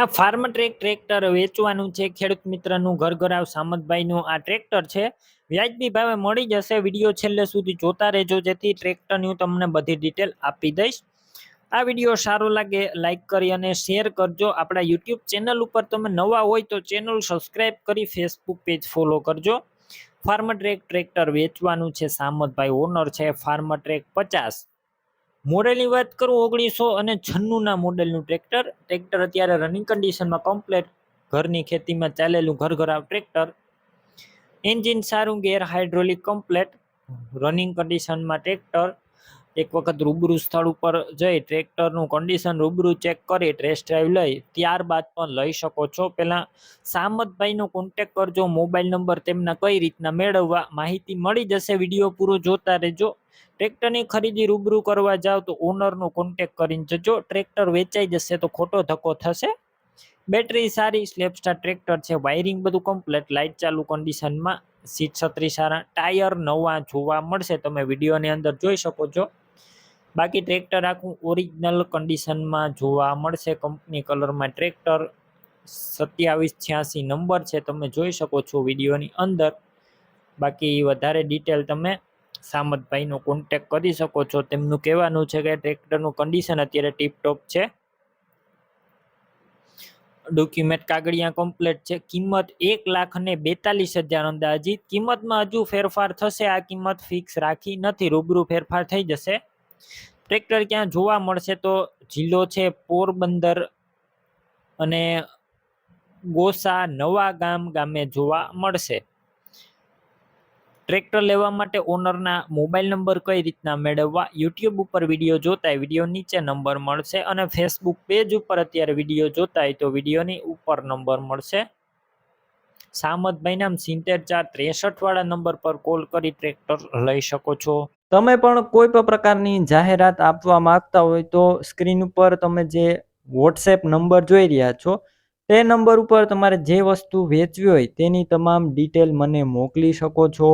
આ farm track tractor વેચવાનું છે. ખેડૂત મિત્રનું ઘરઘરાવ સામતભાઈનું આ ટ્રેક્ટર છે. વ્યાજબી ભાવે મળી જશે. વિડીયો છેલ્લે સુધી જોતા રહેજો, જેથી ટ્રેક્ટરની હું તમને બધી ડિટેલ આપી દઈશ. આ વિડીયો સારો લાગે લાઈક કરી અને શેર કરજો. આપણા યુટ્યુબ ચેનલ ઉપર તમે નવા હોય તો ચેનલ સબસ્ક્રાઈબ કરી ફેસબુક પેજ ફોલો કરજો. ફાર્મ ટ્રેક ટ્રેક્ટર વેચવાનું છે. સામતભાઈ ઓનર છે. ફાર્મ ટ્રેક 50 મોડેલની વાત કરું 1996ના મોડેલનું ટ્રેક્ટર અત્યારે રનિંગ કન્ડિશનમાં કમ્પ્લેટ ઘરની ખેતીમાં ચાલેલું ઘરઘરાવ ટ્રેક્ટર. એન્જિન સારું, ગેર હાઇડ્રોલિક કમ્પ્લેટ રનિંગ કન્ડિશનમાં ટ્રેક્ટર. એક વખત રૂબરૂ સ્થળ ઉપર જઈ ટ્રેક્ટરનું કન્ડિશન રૂબરૂ ચેક કરી ટેસ્ટ ડ્રાઈવ લઈ ત્યારબાદ પણ લઈ શકો છો. પહેલાં સામતભાઈનો કોન્ટેક કરજો. મોબાઈલ નંબર તેમના કઈ રીતના મેળવવા માહિતી મળી જશે. વિડીયો પૂરો જોતા રહેજો. ટ્રેક્ટરની ખરીદી રૂબરૂ કરવા જાવ તો ઓનરનો કોન્ટેક કરીને જજો. ટ્રેક્ટર વેચાઈ જશે તો ખોટો ધક્કો થશે. બેટરી સારી, સ્લેપસ્ટાર ટ્રેક્ટર છે. વાયરિંગ બધું કમ્પ્લીટ, લાઇટ ચાલુ કન્ડિશનમાં, સીટ છત્રી સારા, ટાયર નવા જોવા મળશે. તમે વિડીયોની અંદર જોઈ શકો છો. બાકી ટ્રેક્ટર આખું ઓરિજિનલ કન્ડિશનમાં જોવા મળશે. કંપની કલરમાં ટ્રેક્ટર 2786 નંબર છે, તમે જોઈ શકો છો વિડીયોની અંદર. બાકી વધારે ડિટેલ તમે સામતભાઈનો કોન્ટેક કરી શકો છો. તેમનું કહેવાનું છે કે ટ્રેક્ટરનું કન્ડિશન અત્યારે ટીપટોપ છે. ડોક્યુમેન્ટ કાગળિયા કમ્પ્લીટ છે. કિંમત 1,42,000 અંદાજિત. કિંમતમાં હજુ ફેરફાર થશે. આ કિંમત ફિક્સ રાખી નથી, રૂબરૂ ફેરફાર થઈ જશે. ટ્રેક્ટર ક્યાં જોવા મળશે તો જિલ્લો છે પોરબંદર અને ગોસા નવા ગામે જોવા મળશે. ટ્રેક્ટર લેવા માટે ઓનરના મોબાઈલ નંબર કઈ રીતના મેળવવા, યુટ્યુબ ઉપર વિડીયો જોતા હોય વિડીયો નીચે નંબર મળશે, અને ફેસબુક પેજ ઉપર અત્યારે વિડીયો જોતા હોય તો વિડીયોની ઉપર નંબર મળશે. સામતભાઈ નામ 70463 વાળા નંબર પર કોલ કરી ટ્રેક્ટર લઈ શકો છો. તમે પણ કોઈ પણ પ્રકારની જાહેરાત આપવા માંગતા હોય તો સ્ક્રીન ઉપર તમે જે વોટ્સએપ નંબર જોઈ રહ્યા છો તે નંબર ઉપર તમારે જે વસ્તુ વેચવી હોય તેની તમામ ડિટેલ મને મોકલી શકો છો.